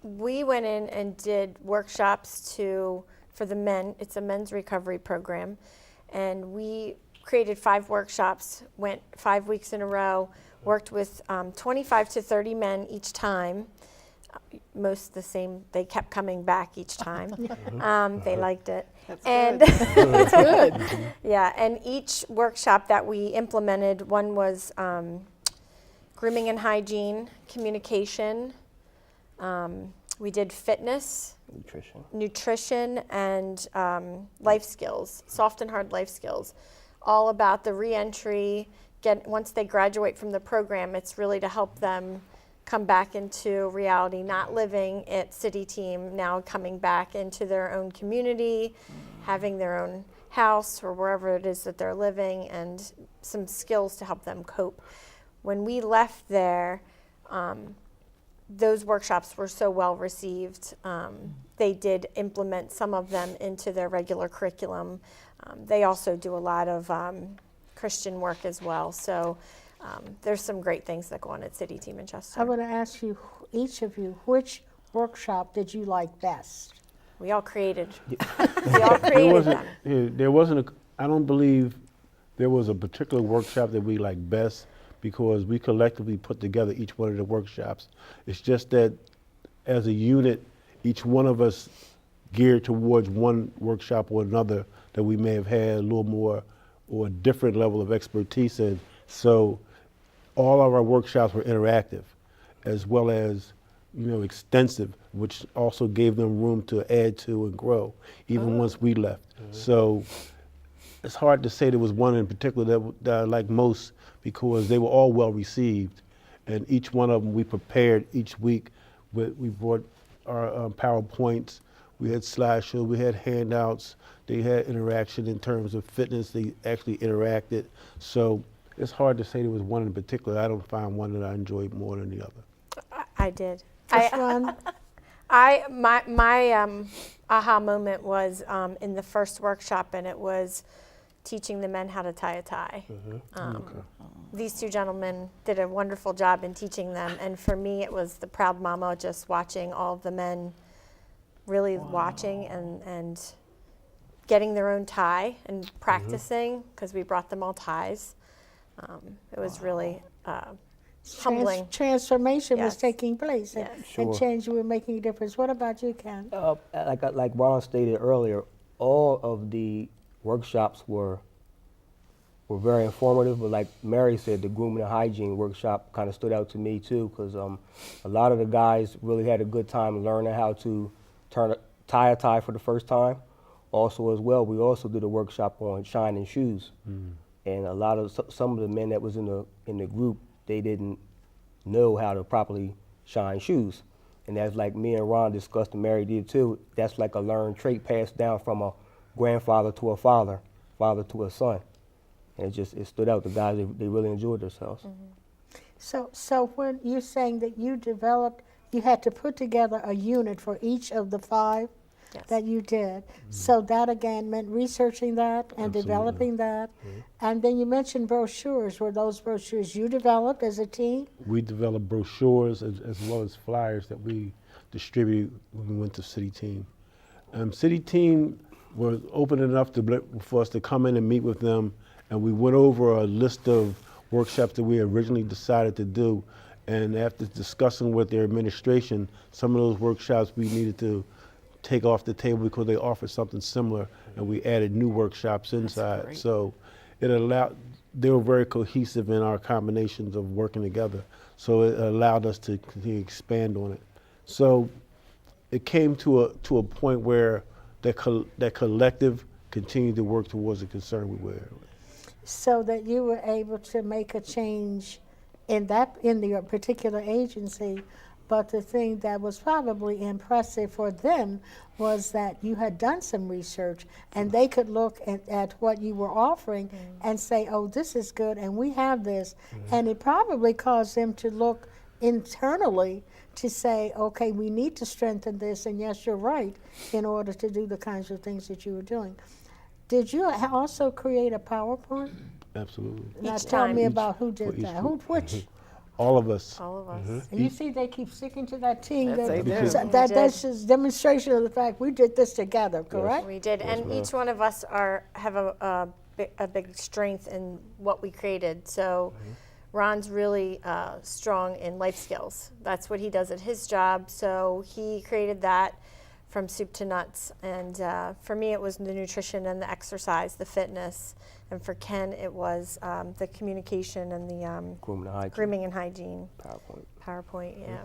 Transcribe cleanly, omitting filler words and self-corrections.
We went in and did workshops for the men. It's a men's recovery program. And we created 5 workshops, went 5 weeks in a row, worked with 25 to 30 men each time. Most the same, they kept coming back each time. They liked it. That's and good. That's good. Yeah, and each workshop that we implemented, one was grooming and hygiene, communication. We did fitness, nutrition, and life skills, soft and hard life skills, all about the reentry. Once they graduate from the program, it's really to help them come back into reality, not living at Cityteam, now coming back into their own community, having their own house or wherever it is that they're living, and some skills to help them cope. When we left there, those workshops were so well received. They did implement some of them into their regular curriculum. They also do a lot of Christian work as well. So there's some great things that go on at Cityteam in Chester. I want to ask you, each of you, which workshop did you like best? We all created. We all created them. There wasn't I don't believe there was a particular workshop that we liked best, because we collectively put together each one of the workshops. It's just that as a unit, each one of us geared towards one workshop or another that we may have had a little more or a different level of expertise in. So all of our workshops were interactive, as well as extensive, which also gave them room to add to and grow, even once we left. So it's hard to say there was one in particular that I liked most, because they were all well received, and each one of them we prepared each week. We brought our PowerPoints, we had slideshows, we had handouts, they had interaction in terms of fitness, they actually interacted. So it's hard to say there was one in particular. I don't find one that I enjoyed more than the other. I did. Which one? My aha moment was in the first workshop, and it was teaching the men how to tie a tie. These 2 gentlemen did a wonderful job in teaching them, and for me it was the proud mama, just watching all of the men really watching and getting their own tie and practicing, because we brought them all ties. It was really humbling. Transformation was Yes. taking place, Yes. and Sure. change were making a difference. What about you, Ken? Like Ron stated earlier, all of the workshops were very informative, but like Mary said, the grooming and hygiene workshop kind of stood out to me too, because a lot of the guys really had a good time learning how to tie a tie for the first time. Also as well, we also did a workshop on shining shoes, and a lot of some of the men that was in the group, they didn't know how to properly shine shoes, and that's like me and Ron discussed, and Mary did too. That's like a learned trait passed down from a grandfather to a father to a son. And it stood out. The guys, they really enjoyed themselves. So when you're saying that you had to put together a unit for each of the 5 Yes. that you did. So that again meant researching that and developing that. And then you mentioned brochures. Were those brochures you developed as a team? We developed brochures as well as flyers that we distributed when we went to Cityteam. Cityteam was open enough for us to come in and meet with them, and we went over a list of workshops that we originally decided to do. And after discussing with their administration, some of those workshops we needed to take off the table because they offered something similar, and we added new workshops inside. So it allowed, they were very cohesive in our combinations of working together. So it allowed us to continue to expand on it. So it came to a point where that collective continued to work towards the concern we were. So that you were able to make a change in the particular agency. But the thing that was probably impressive for them was that you had done some research, and they could look at what you were offering and say, oh, this is good, and we have this. And it probably caused them to look internally to say, okay, we need to strengthen this, and yes, you're right, in order to do the kinds of things that you were doing. Did you also create a PowerPoint? Absolutely. Now Each tell time. me about who did each that. group. all of us. All of us. And you see, they keep sticking to that team. Yes, they do. So We that's did. just demonstration of the fact we did this together, correct? We did, and each one of us have a big strength in what we created. So Ron's really strong in life skills. That's what he does at his job. So he created that from soup to nuts. And for me, it was the nutrition and the exercise, the fitness. And for Ken, it was the communication and the Grooming and hygiene. grooming and hygiene. PowerPoint. PowerPoint, yeah.